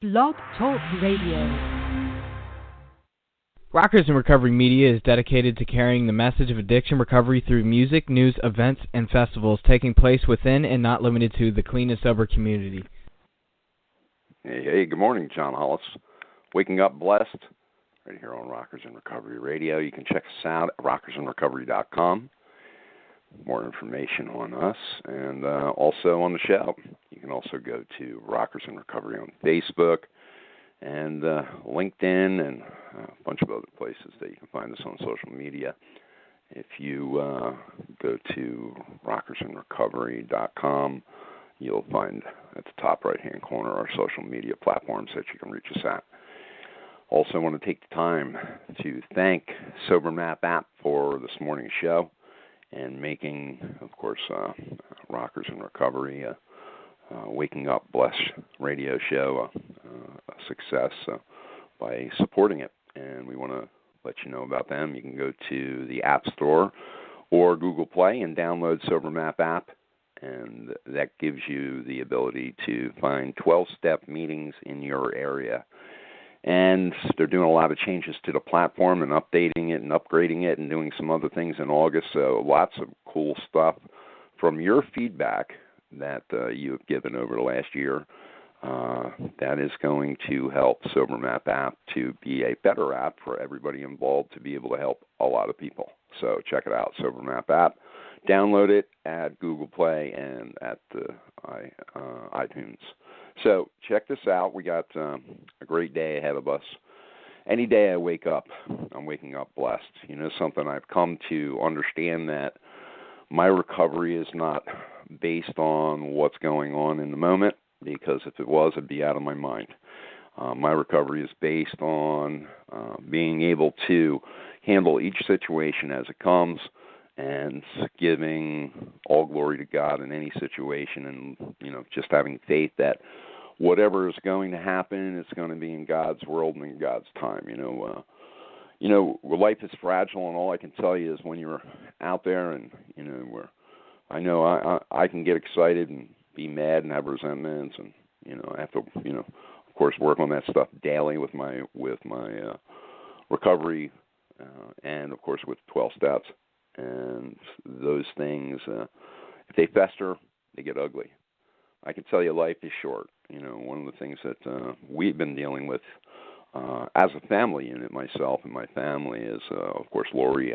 Blog Talk Radio. Rockers in Recovery Media is dedicated to carrying the message of addiction recovery through music, news, events, and festivals taking place within and not limited to the clean and sober community. Hey, good morning, John Hollis. Waking Up Blessed, right here on Rockers in Recovery Radio. You can check us out at rockersinrecovery.com. More information on us and also on the show. You can also go to Rockers in Recovery on Facebook and LinkedIn and a bunch of other places that you can find us on social media. If you go to rockersinrecovery.com, you'll find at the top right-hand corner our social media platforms that you can reach us at. Also, I want to take the time to thank SoberMap app for this morning's show and making, of course, Rockers in Recovery, Waking Up Blessed radio show a success by supporting it. And we want to let you know about them. You can go to the App Store or Google Play and download SoberMap app, and that gives you the ability to find 12-step meetings in your area. And they're doing a lot of changes to the platform and updating it and upgrading it and doing some other things in August. So lots of cool stuff from your feedback that you have given over the last year. That is going to help SoberMap app to be a better app for everybody involved to be able to help a lot of people. So check it out, SoberMap app. Download it at Google Play and at the iTunes. So check this out. We got a great day ahead of us. Any day I wake up, I'm waking up blessed. You know something, I've come to understand that my recovery is not based on what's going on in the moment, because if it was, I'd be out of my mind. My recovery is based on being able to handle each situation as it comes and giving all glory to God in any situation, and just having faith that whatever is going to happen, it's going to be in God's world and in God's time. Life is fragile, and all I can tell you is when you're out there, and I can get excited and be mad and have resentments, and I have to of course work on that stuff daily with my recovery, and of course with 12 steps. And those things, if they fester, they get ugly. I can tell you life is short. One of the things that we've been dealing with as a family unit, myself and my family, is, of course, Lori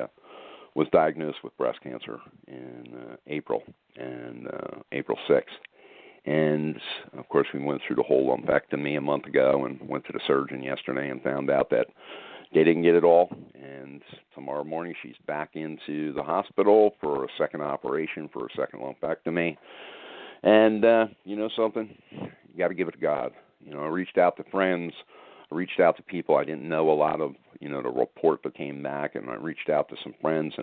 was diagnosed with breast cancer in April 6th. And, of course, we went through the whole lumpectomy a month ago and went to the surgeon yesterday and found out that they didn't get it all. And tomorrow morning she's back into the hospital for a second operation for a second lumpectomy. And something, you got to give it to God. I reached out to friends. I reached out to people I didn't know a lot of, the report that came back. And I reached out to some friends,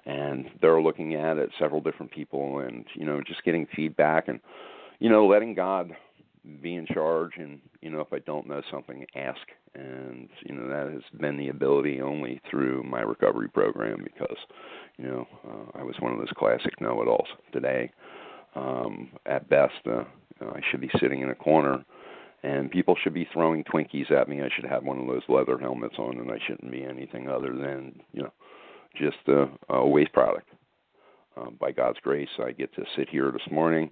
and they're looking at it, several different people, and, just getting feedback and, letting God be in charge. And, if I don't know something, ask. And, that has been the ability only through my recovery program, because, I was one of those classic know-it-alls. Today, at best, I should be sitting in a corner, and people should be throwing Twinkies at me. I should have one of those leather helmets on, and I shouldn't be anything other than, just a waste product. By God's grace, I get to sit here this morning,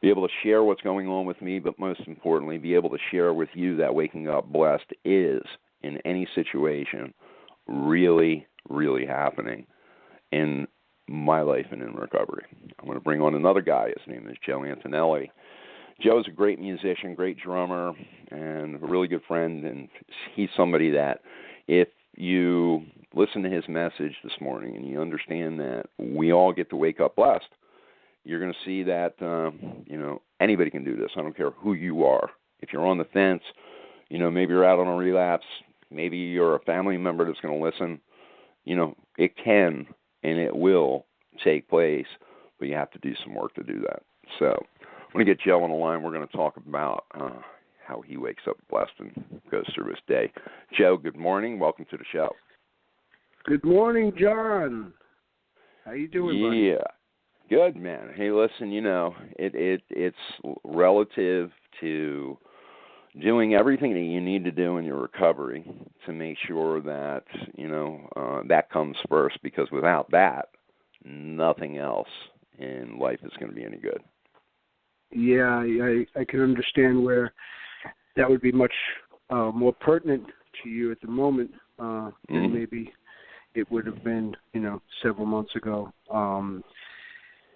be able to share what's going on with me, but most importantly, be able to share with you that Waking Up Blessed is, in any situation, really, really happening in my life and in recovery. I'm going to bring on another guy. His name is Joe Antonelli. Joe's a great musician, great drummer, and a really good friend, and he's somebody that if you listen to his message this morning and you understand that we all get to wake up blessed, you're going to see that, anybody can do this. I don't care who you are. If you're on the fence, maybe you're out on a relapse, maybe you're a family member that's going to listen, it can and it will take place, but you have to do some work to do that. So I'm going to get Joe on the line. We're going to talk about how he wakes up blessed and goes through his day. Joe, good morning. Welcome to the show. Good morning, John. How you doing, buddy? Yeah. Good, man. Hey, listen, it's relative to, doing everything that you need to do in your recovery to make sure that, that comes first, because without that, nothing else in life is going to be any good. Yeah, I can understand where that would be much more pertinent to you at the moment than maybe it would have been, several months ago.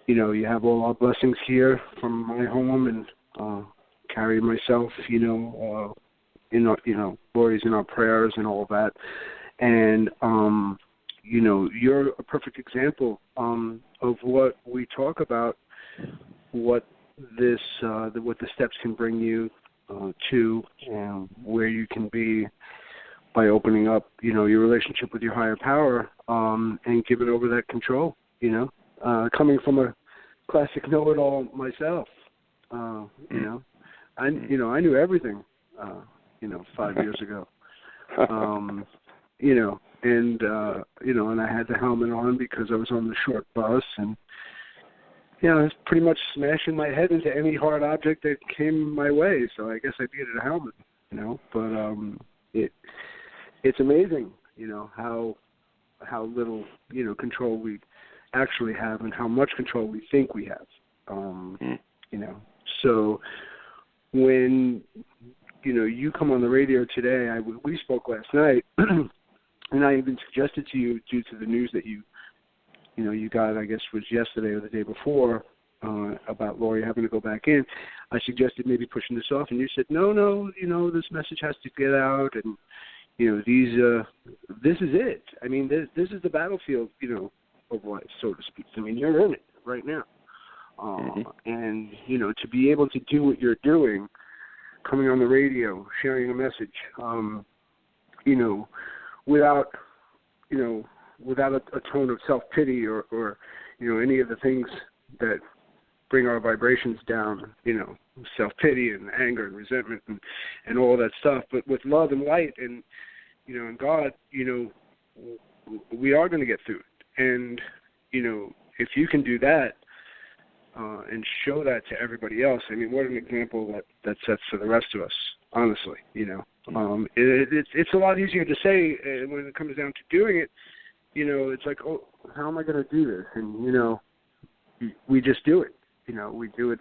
You have all our blessings here from my home, and carry myself, Lori's in our prayers and all that. And, you're a perfect example of what we talk about, what the steps can bring you to, and where you can be by opening up, your relationship with your higher power, and giving over that control, coming from a classic know-it-all myself, I knew everything, 5 years ago, and I had the helmet on because I was on the short bus, and, I was pretty much smashing my head into any hard object that came my way, so I guess I needed a helmet, but it's amazing, how little, control we actually have and how much control we think we have, so when, you come on the radio today, we spoke last night, and I even suggested to you, due to the news that you got, I guess, was yesterday or the day before, about Lori having to go back in, I suggested maybe pushing this off, and you said, no, this message has to get out, and, this is it. I mean, this is the battlefield, of life, so to speak. I mean, you're in it right now. And, to be able to do what you're doing, coming on the radio, sharing a message, without a tone of self-pity or any of the things that bring our vibrations down, self-pity and anger and resentment and all that stuff, but with love and light and, and God, we are going to get through it. And, if you can do that, and show that to everybody else, I mean, what an example that sets for the rest of us, honestly, It's a lot easier to say when it comes down to doing it, it's like, oh, how am I going to do this? And, we just do it. We do it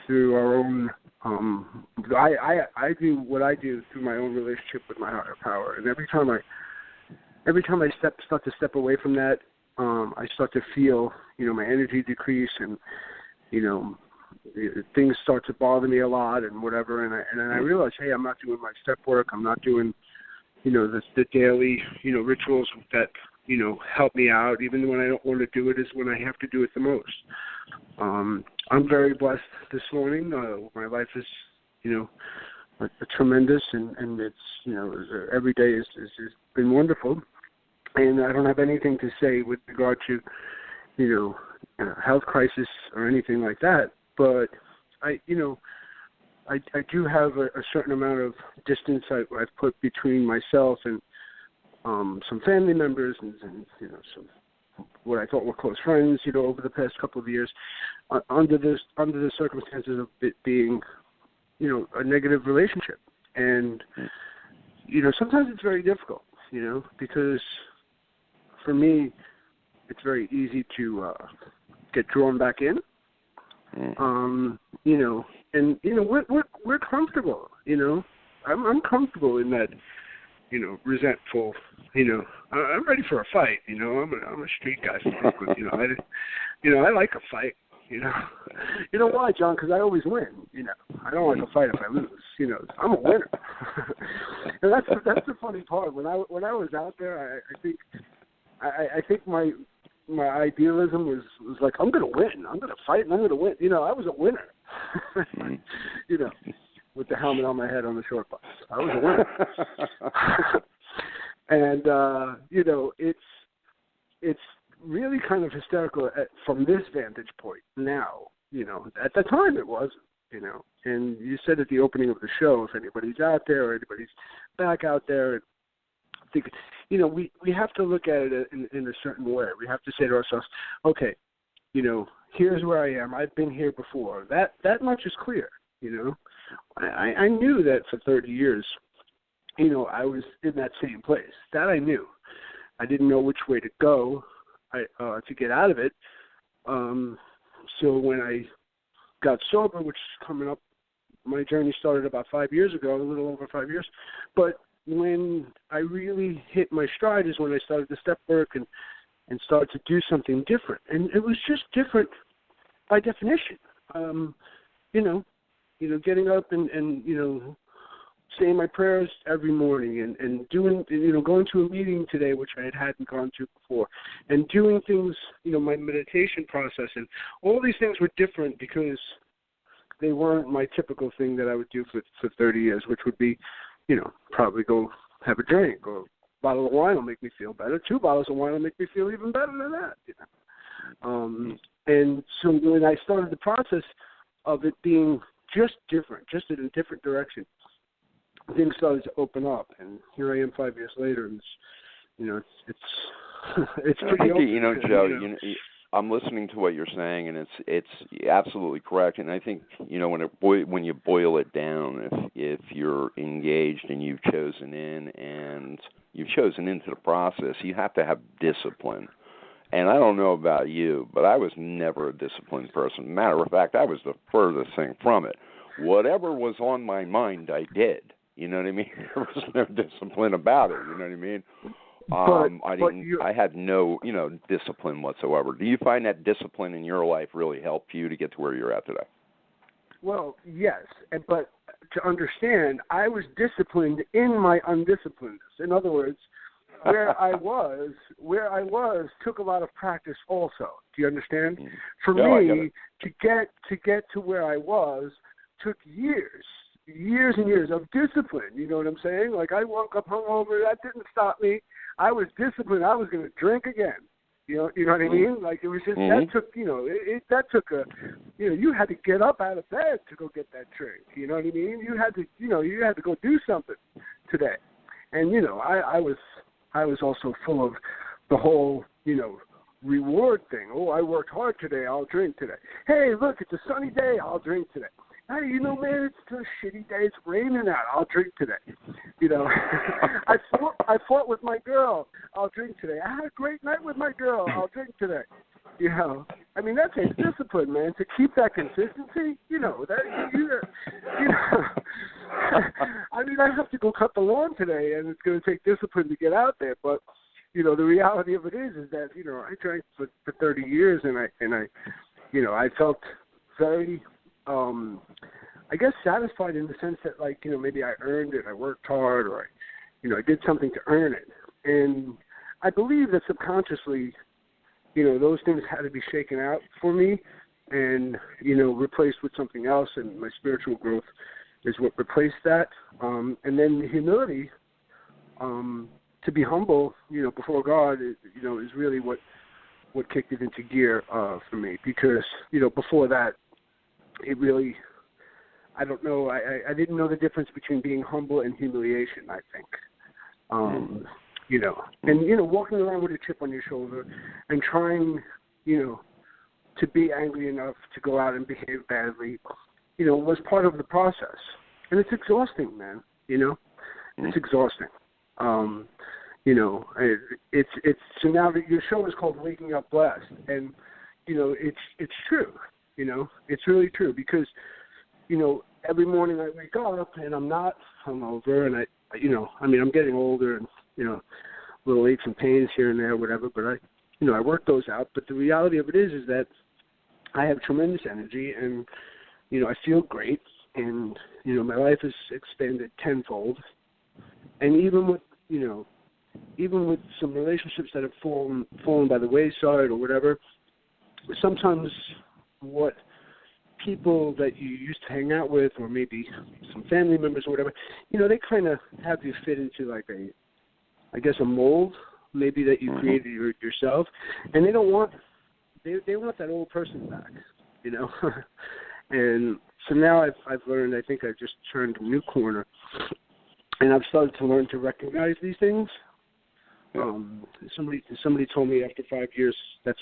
through our own, I do what I do through my own relationship with my higher power. And every time I start to step away from that, I start to feel, my energy decrease and, things start to bother me a lot and whatever. And then I realize, hey, I'm not doing my step work. I'm not doing, the daily, rituals that, help me out. Even when I don't want to do it is when I have to do it the most. I'm very blessed this morning. My life is, tremendous and it's, every day has been wonderful. And I don't have anything to say with regard to, health crisis or anything like that. But I do have a certain amount of distance I've put between myself and some family members and some what I thought were close friends, over the past couple of years, under the circumstances of it being, a negative relationship. And sometimes it's very difficult, because for me, it's very easy to get drawn back in. And we're comfortable. I'm comfortable in that. Resentful. I'm ready for a fight. I'm a street guy from Brooklyn. I like a fight. You know why, John? Because I always win. I don't like a fight if I lose. I'm a winner. And that's the funny part. When I was out there, I think my idealism was like, I'm going to win. I'm going to fight and I'm going to win. I was a winner. With the helmet on my head on the short bus. I was a winner. And, it's really kind of hysterical from this vantage point now. At the time it wasn't, And you said at the opening of the show, if anybody's out there or anybody's back out there, I think, we have to look at it in a certain way. We have to say to ourselves, okay, here's where I am. I've been here before. That much is clear, I knew that for 30 years, I was in that same place. That I knew. I didn't know which way to go to get out of it. So when I got sober, which is coming up, my journey started about 5 years ago, a little over 5 years. But when I really hit my stride is when I started the step work and started to do something different. And it was just different by definition. Getting up and saying my prayers every morning and doing, going to a meeting today, which I hadn't gone to before, and doing things, my meditation process, and all these things were different because they weren't my typical thing that I would do for 30 years, which would be, probably go have a drink, or a bottle of wine will make me feel better. 2 bottles of wine will make me feel even better than that. And so when I started the process of it being just different, just in a different direction, things started to open up, and here I am 5 years later, and it's pretty open. Joe, I'm listening to what you're saying, and it's absolutely correct. And I think when you boil it down, if you're engaged and you've chosen into the process, you have to have discipline. And I don't know about you, but I was never a disciplined person. Matter of fact, I was the furthest thing from it. Whatever was on my mind, I did. You know what I mean? There was no discipline about it. You know what I mean? I had no, discipline whatsoever. Do you find that discipline in your life really helped you to get to where you're at today? Well, yes, but to understand, I was disciplined in my undisciplinedness. In other words, where I was took a lot of practice also. Do you understand? For me, to get to where I was took years and years of discipline. You know what I'm saying? Like, I woke up hungover. That didn't stop me. I was disciplined. I was going to drink again. You know what I mean? Like, it was just, that took, you had to get up out of bed to go get that drink. You know what I mean? You had to go do something today. And, I was also full of the whole, reward thing. Oh, I worked hard today. I'll drink today. Hey, look, it's a sunny day. I'll drink today. Hey, man, it's a shitty day. It's raining out. I'll drink today. I fought with my girl. I'll drink today. I had a great night with my girl. I'll drink today. I mean, that takes discipline, man, to keep that consistency. I mean, I have to go cut the lawn today, and it's going to take discipline to get out there. But, the reality of it is that, I drank for 30 years, and I felt very, I guess, satisfied in the sense that, maybe I earned it. I worked hard, or I did something to earn it. And I believe that subconsciously, those things had to be shaken out for me and, replaced with something else. And my spiritual growth is what replaced that. And then the humility, to be humble, before God, is really what kicked it into gear for me. Because, before that, it really, I don't know, I didn't know the difference between being humble and humiliation, I think. And, walking around with a chip on your shoulder and trying, to be angry enough to go out and behave badly, was part of the process. And it's exhausting, man, It's exhausting. It's so now that your show is called Waking Up Blessed, and, it's true, it's really true because, every morning I wake up and I'm not hungover and I'm getting older and, little aches and pains here and there, whatever, but I work those out. But the reality of it is that I have tremendous energy and, I feel great and, my life has expanded tenfold. And even with some relationships that have fallen by the wayside or whatever, sometimes what people that you used to hang out with or maybe some family members or whatever, they kind of have you fit into like a mold maybe that you created yourself, and they don't want they want that old person back, And so now I've learned, I think I've just turned a new corner, and I've started to learn to recognize these things. Somebody told me after 5 years that's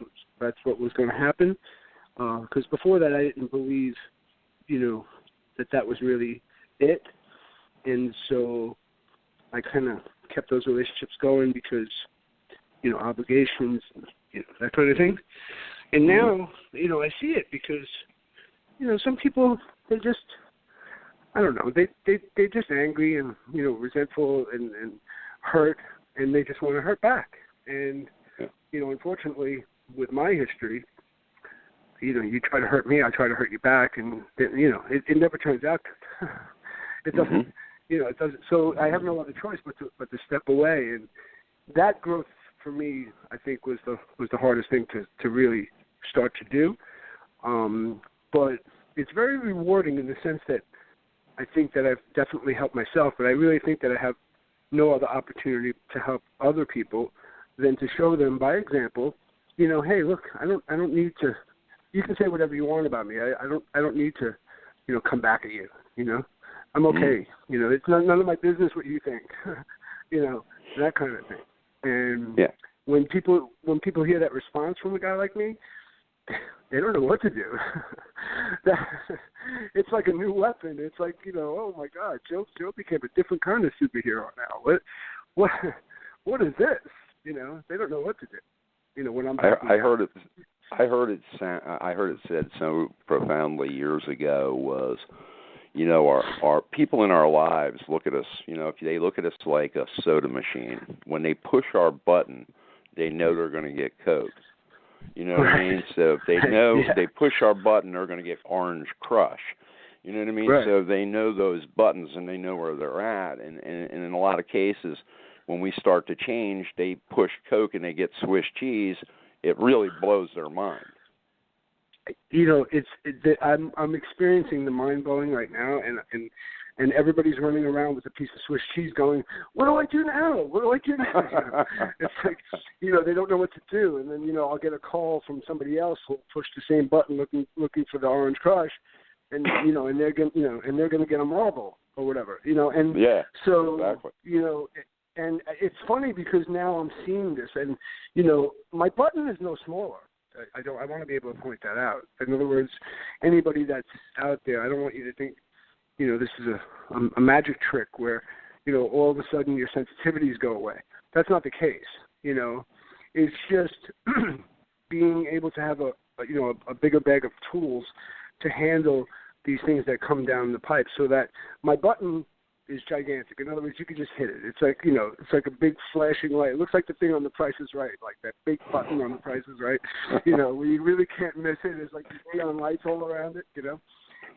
what was going to happen, because before that I didn't believe, that was really it. And so I kind of kept those relationships going because, obligations, that kind of thing. And now, I see it because, some people, they just, I don't know, they're just angry and, resentful and hurt, and they just want to hurt back. And, unfortunately, with my history, you try to hurt me, I try to hurt you back, and, it never turns out good. It doesn't, it doesn't. So I have no other choice but to step away. And that growth for me, I think, was the hardest thing to really start to do. But it's very rewarding in the sense that I think that I've definitely helped myself, but I really think that I have no other opportunity to help other people than to show them by example, hey, look, I don't need to. You can say whatever you want about me. I don't need to, come back at you. I'm okay. It's none of my business what you think. That kind of thing. And when people hear that response from a guy like me, they don't know what to do. It's like a new weapon. It's like, oh my God, Joe became a different kind of superhero now. What is this? They don't know what to do. When I'm I heard it said so profoundly years ago was, our people in our lives look at us, if they look at us like a soda machine, when they push our button, they know they're going to get Coke. You know what I mean? So if they know they push our button, they're going to get Orange Crush. You know what I mean? Right. So they know those buttons and they know where they're at. And in a lot of cases, when we start to change, they push Coke and they get Swiss cheese. It really blows their mind. I'm experiencing the mind blowing right now, and everybody's running around with a piece of Swiss cheese, going, "What do I do now? What do I do now?" It's like, they don't know what to do, and then I'll get a call from somebody else who'll push the same button, looking for the Orange Crush, and and they're going to get a marble or whatever, and so exactly. And it's funny because now I'm seeing this, and my button is no smaller. I want to be able to point that out. In other words, anybody that's out there, I don't want you to think, this is a magic trick where, all of a sudden your sensitivities go away. That's not the case. It's just being able to have a bigger bag of tools to handle these things that come down the pipe, so that my button is gigantic. In other words, you can just hit it. It's like, it's like a big flashing light. It looks like the thing on The Price is Right, like that big button on The Price is Right, where you really can't miss it. There's like these neon lights all around it,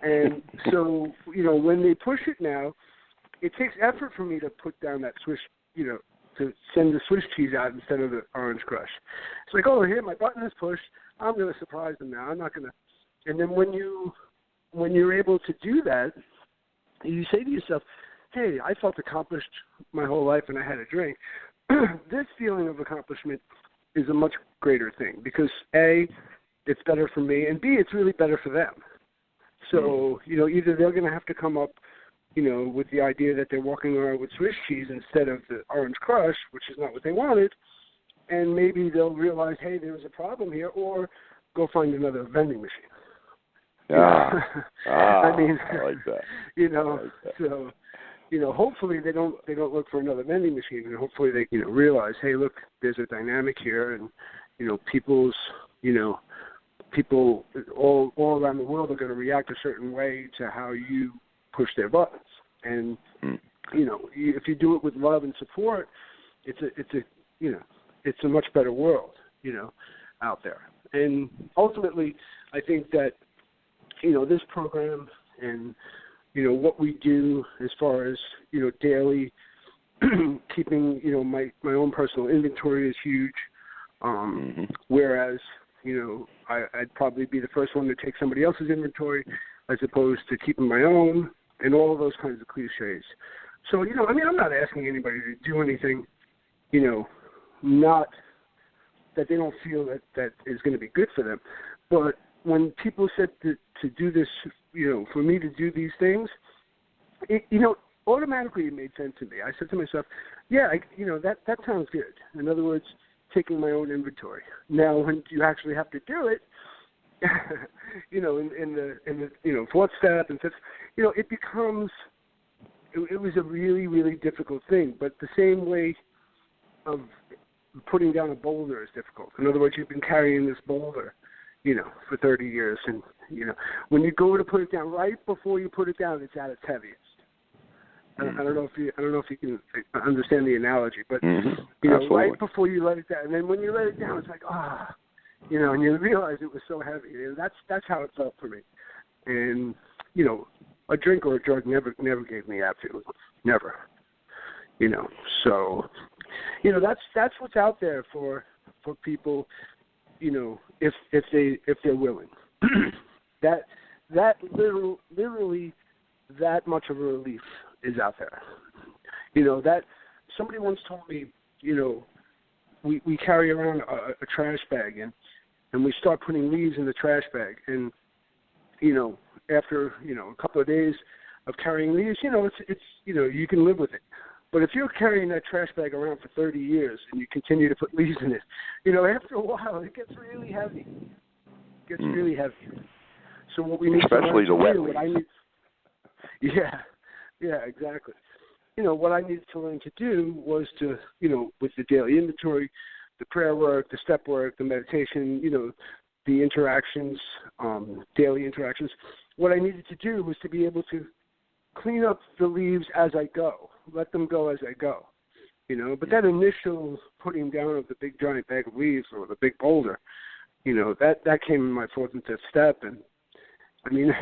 And so, when they push it now, it takes effort for me to put down that Swiss, to send the Swiss cheese out instead of the Orange Crush. It's like, oh, here, my button is pushed. I'm going to surprise them now. I'm not going to. And then when you're able to do that, you say to yourself, hey, I felt accomplished my whole life and I had a drink. This feeling of accomplishment is a much greater thing because, A, it's better for me, and B, it's really better for them. So, either they're going to have to come up, with the idea that they're walking around with Swiss cheese instead of the Orange Crush, which is not what they wanted, and maybe they'll realize, hey, there was a problem here, or go find another vending machine. I mean, I like that. So, hopefully they don't look for another vending machine, and hopefully they, realize, hey, look, there's a dynamic here, and, people all around the world are going to react a certain way to how you push their buttons. And, if you do it with love and support, it's a much better world, out there. And ultimately, I think that, this program and, what we do as far as, daily keeping, my own personal inventory is huge. Whereas, I'd probably be the first one to take somebody else's inventory as opposed to keeping my own and all of those kinds of cliches. So, I'm not asking anybody to do anything, not that they don't feel that is going to be good for them. But when people said to do this, for me to do these things, automatically it made sense to me. I said to myself, that sounds good. In other words, taking my own inventory. Now, when you actually have to do it, you know, in the fourth step and fifth, you know, it becomes. It was a really, really difficult thing. But the same way of putting down a boulder is difficult. In other words, you've been carrying this boulder, you know, for 30 years, and you know, when you go to put it down, right before you put it down, it's at its heaviest. I don't know if you can understand the analogy, but you know, Absolutely. right before you let it down, and then when you let it down, it's like you know, and you realize it was so heavy. And that's how it felt for me. And you know, a drink or a drug never gave me that feeling, never. You know, so you know, that's what's out there for people. You know, if they're willing. that literally that much of a relief is out there. You know, that somebody once told me, you know, we carry around a trash bag and we start putting leaves in the trash bag, and you know, after, you know, a couple of days of carrying leaves, you know, it's you know, you can live with it. But if you're carrying that trash bag around for 30 years and you continue to put leaves in it, you know, after a while it gets really heavy. It gets really heavy. So what we need especially to the learn wet to do, leaves. Yeah, exactly. You know, what I needed to learn to do was to, you know, with the daily inventory, the prayer work, the step work, the meditation, you know, the interactions, daily interactions, what I needed to do was to be able to clean up the leaves as I go, let them go as I go, you know. But that initial putting down of the big giant bag of leaves or the big boulder, you know, that came in my fourth and fifth step, and I mean,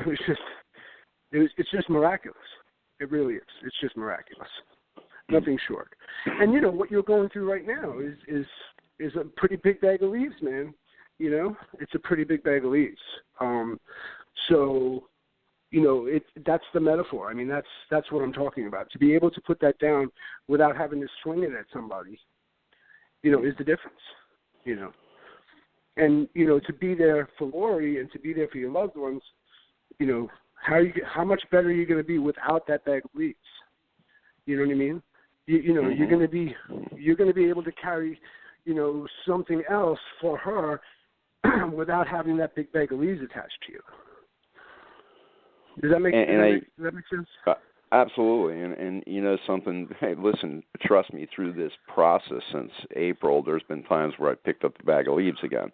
it's just miraculous. It really is. It's just miraculous. Nothing short. And you know what you're going through right now is a pretty big bag of leaves, man. You know, it's a pretty big bag of leaves. So, you know, that's the metaphor. I mean, that's what I'm talking about. To be able to put that down without having to swing it at somebody, you know, is the difference. You know, and you know, to be there for Lori and to be there for your loved ones, you know, how much better are you going to be without that bag of leaves? You know what I mean? You know, you're going to be able to carry, you know, something else for her without having that big bag of leaves attached to you. Does that make sense? Absolutely. And you know something, hey, listen, trust me, through this process since April, there's been times where I picked up the bag of leaves again.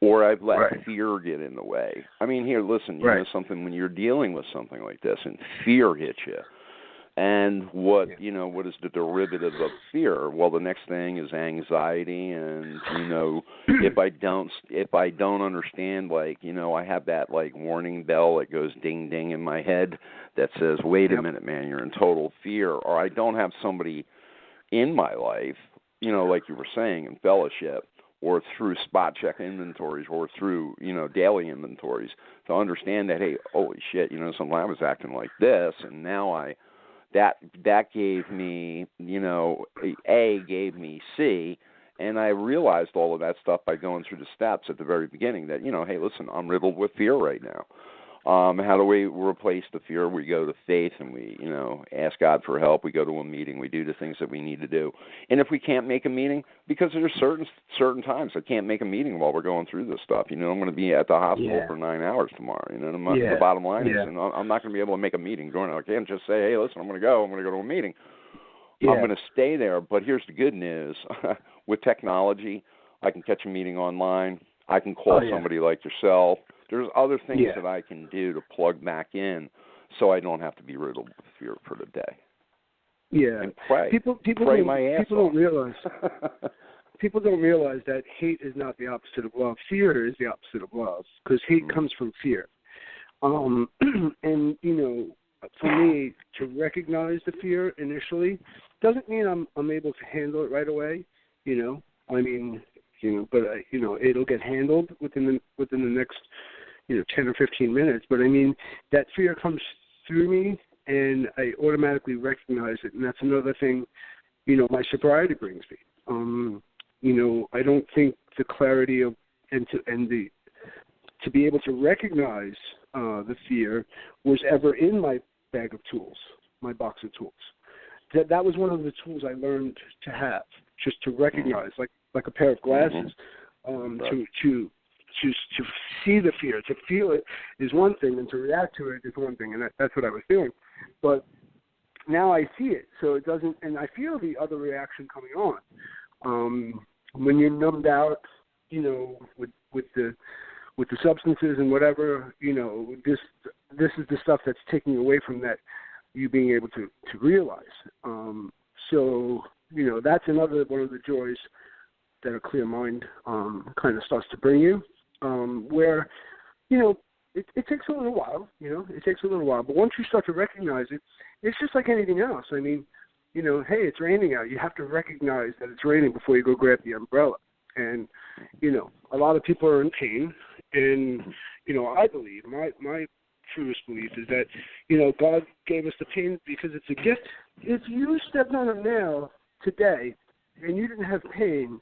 Or I've let fear get in the way. I mean, here, listen, you know something, when you're dealing with something like this and fear hits you, and you know, what is the derivative of fear? Well, the next thing is anxiety, and you know, if I don't understand, like, you know, I have that like warning bell that goes ding ding in my head that says, wait a minute, man, you're in total fear. Or I don't have somebody in my life, you know, like you were saying, in fellowship, or through spot check inventories, or through, you know, daily inventories, to understand that, hey, holy shit, you know, something I was acting like this, and now that gave me, you know, A gave me C, and I realized all of that stuff by going through the steps at the very beginning that, you know, hey, listen, I'm riddled with fear right now. How do we replace the fear? We go to faith and we, you know, ask God for help. We go to a meeting. We do the things that we need to do. And if we can't make a meeting, because there's certain times I can't make a meeting while we're going through this stuff. You know, I'm going to be at the hospital for 9 hours tomorrow. You know, the bottom line is, and I'm not going to be able to make a meeting. I can't just say, hey, listen, I'm going to go to a meeting. I'm going to stay there. But here's the good news. With technology, I can catch a meeting online. I can call somebody like yourself. There's other things that I can do to plug back in so I don't have to be riddled with fear for the day. Yeah. And pray. People don't realize people don't realize that hate is not the opposite of love. Fear is the opposite of love, because hate comes from fear. And, you know, for me, to recognize the fear initially doesn't mean I'm able to handle it right away, you know. I mean, you know, but you know, it'll get handled within the next, you know, 10 or 15 minutes. But I mean, that fear comes through me, and I automatically recognize it, and that's another thing, you know, my sobriety brings me. You know, I don't think the clarity of to be able to recognize the fear was ever in my bag of tools, my box of tools. That was one of the tools I learned to have, just to recognize, like a pair of glasses, to see the fear. To feel it is one thing, and to react to it is one thing, and that's what I was doing. But now I see it, so it doesn't, and I feel the other reaction coming on. When you're numbed out, you know, with the substances and whatever, you know, this is the stuff that's taking away from that, you being able to realize. So, you know, that's another one of the joys that a clear mind kind of starts to bring you, where, you know, it takes a little while, but once you start to recognize it, it's just like anything else. I mean, you know, hey, it's raining out. You have to recognize that it's raining before you go grab the umbrella. And, you know, a lot of people are in pain. And, you know, I believe, my truest belief is that, you know, God gave us the pain because it's a gift. If you stepped on a nail today and you didn't have pain,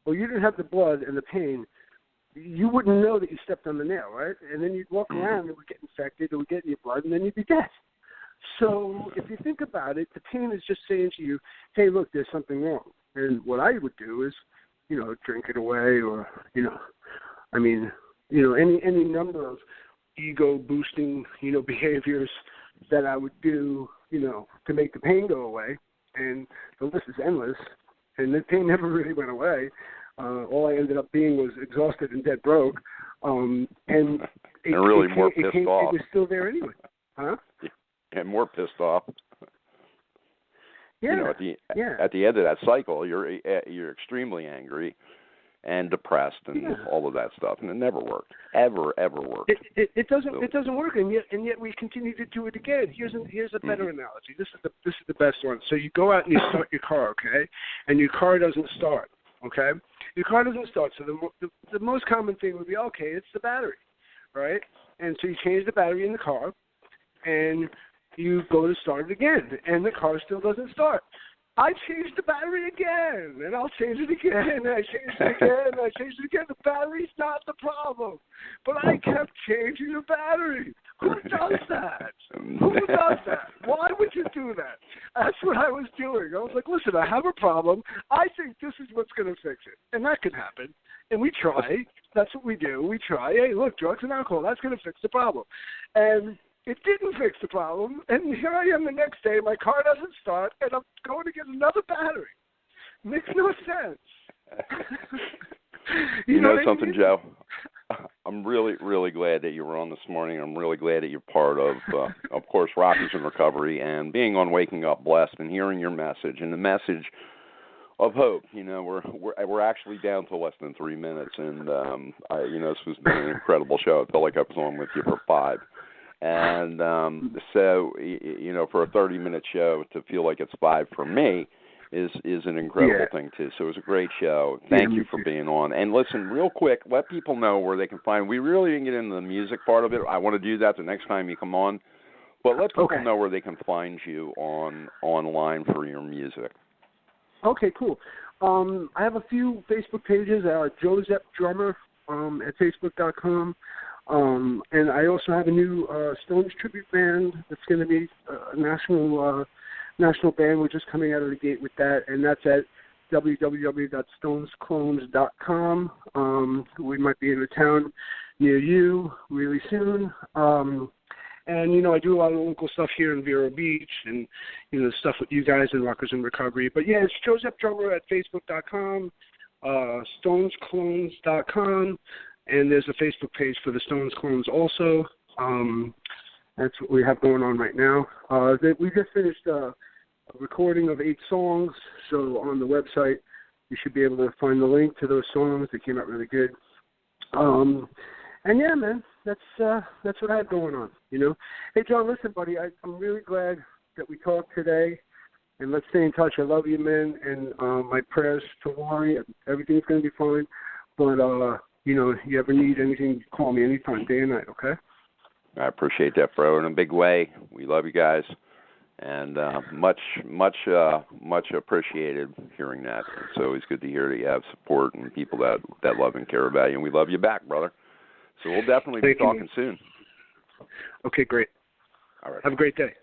or you didn't have the blood and the pain, you wouldn't know that you stepped on the nail, right? And then you'd walk around and it would get infected, it would get in your blood, and then you'd be dead. So if you think about it, the pain is just saying to you, hey, look, there's something wrong. And what I would do is, you know, drink it away, or, you know, I mean, you know, any number of ego-boosting, you know, behaviors that I would do, you know, to make the pain go away. And the list is endless, and the pain never really went away. All I ended up being was exhausted and dead broke. And really more pissed off. It was still there anyway. Huh? And more pissed off. Yeah. You know, at the end of that cycle, you're extremely angry and depressed and all of that stuff, and it never worked. Ever worked. It doesn't work, and yet we continue to do it again. Here's a better analogy. This is the best one. So you go out and you start your car, okay, and your car doesn't start, okay. Your car doesn't start. So the most common thing would be, okay, it's the battery, right? And so you change the battery in the car, and you go to start it again, and the car still doesn't start. I changed the battery again, and I'll change it again, and I changed it again, and I changed it again. The battery's not the problem, but I kept changing the battery. Who does that? Who does that? Why would you do that? That's what I was doing. I was like, listen, I have a problem. I think this is what's going to fix it, and that can happen. And we try. That's what we do. We try. Hey, look, drugs and alcohol, that's going to fix the problem. And it didn't fix the problem, and here I am the next day. My car doesn't start, and I'm going to get another battery. Makes no sense. you know something, Joe? I'm really, really glad that you were on this morning. I'm really glad that you're part of course, Rockies in Recovery, and being on Waking Up Blessed and hearing your message and the message of hope. You know, we're actually down to less than 3 minutes, and this was an incredible show. I felt like I was on with you for 5. And so, you know, for a 30-minute show to feel like it's 5 for me is an incredible thing, too. So it was a great show. Thank you for being on. And listen, real quick, let people know where they can find. We really didn't get into the music part of it. I want to do that the next time you come on. But let people know where they can find you online for your music. Okay, cool. I have a few Facebook pages. Joseph Drummer at Facebook.com. And I also have a new Stones tribute band that's going to be a national band. We're just coming out of the gate with that, and that's at www.stonesclones.com. We might be in a town near you really soon. And, you know, I do a lot of local stuff here in Vero Beach and, you know, stuff with you guys in Rockers in Recovery. But, yeah, it's Joseph Drummer at Facebook.com, stonesclones.com. And there's a Facebook page for the Stones Clones also. That's what we have going on right now. We just finished a recording of 8 songs. So on the website, you should be able to find the link to those songs. They came out really good. And yeah, man, that's what I have going on. You know. Hey, John, listen, buddy, I'm really glad that we talked today. And let's stay in touch. I love you, man. And my prayers to Lori. Everything's going to be fine. But you know, you ever need anything, call me anytime, day and night, okay? I appreciate that, bro, in a big way. We love you guys, and much appreciated hearing that. It's always good to hear that you have support and people that love and care about you, and we love you back, brother. So we'll definitely be talking soon. Okay, great. All right. Have a great day.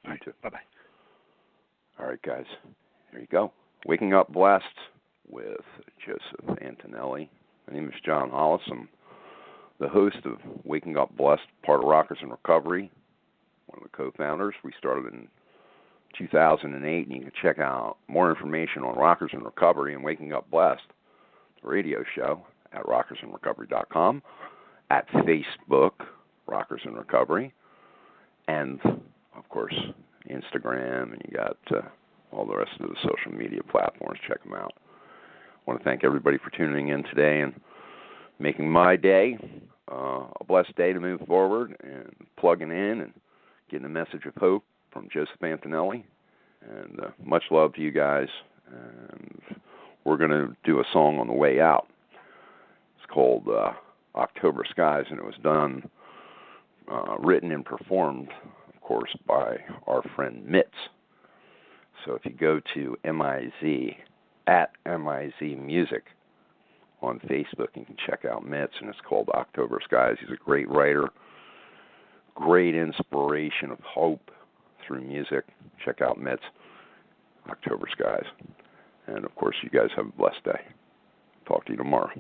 You too. Bye-bye. All right, guys. There you go. Waking Up Blessed with Joseph Antonelli. My name is John Hollis. I'm the host of Waking Up Blessed, part of Rockers in Recovery, one of the co-founders. We started in 2008, and you can check out more information on Rockers in Recovery and Waking Up Blessed, the radio show, at rockersinrecovery.com, at Facebook, Rockers in Recovery, and, of course, Instagram, and you got all the rest of the social media platforms. Check them out. I want to thank everybody for tuning in today and making my day a blessed day to move forward and plugging in and getting a message of hope from Joseph Antonelli. And much love to you guys. And we're going to do a song on the way out. It's called October Skies, and it was done, written and performed, of course, by our friend Mitz. So if you go to MIZ, at MIZ Music on Facebook, you can check out Mitz, and it's called October Skies. He's a great writer, great inspiration of hope through music. Check out Mitz, October Skies. And, of course, you guys have a blessed day. Talk to you tomorrow.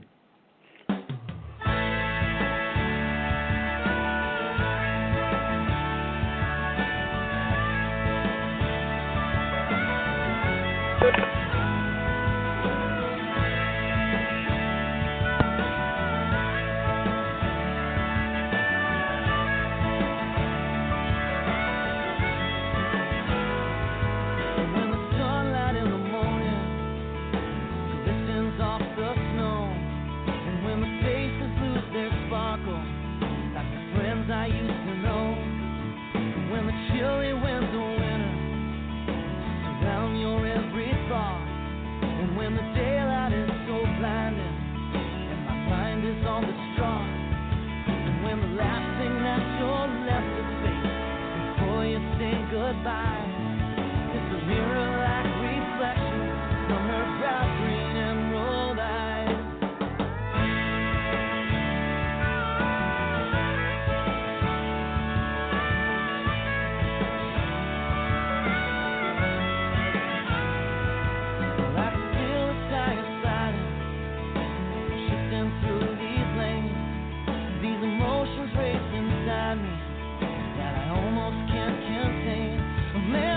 Man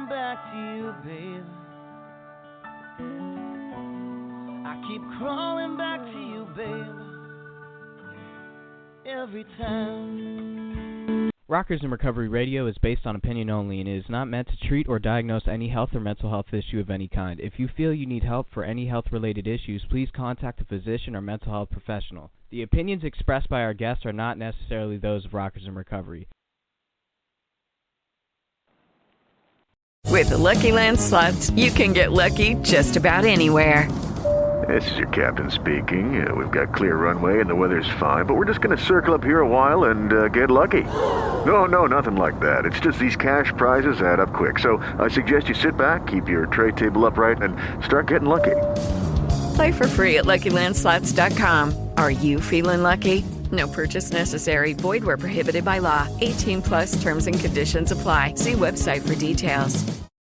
crawling back to you, babe. I keep crawling back to you, babe. Every time. Rockers in Recovery Radio is based on opinion only and is not meant to treat or diagnose any health or mental health issue of any kind. If you feel you need help for any health-related issues, please contact a physician or mental health professional. The opinions expressed by our guests are not necessarily those of Rockers in Recovery. With the Lucky Land Slots, you can get lucky just about anywhere. This is your captain speaking. We've got clear runway and the weather's fine, but we're just going to circle up here a while and get lucky. No, nothing like that. It's just these cash prizes add up quick. So I suggest you sit back, keep your tray table upright, and start getting lucky. Play for free at LuckyLandSlots.com. Are you feeling lucky? No purchase necessary. Void where prohibited by law. 18+ terms and conditions apply. See website for details.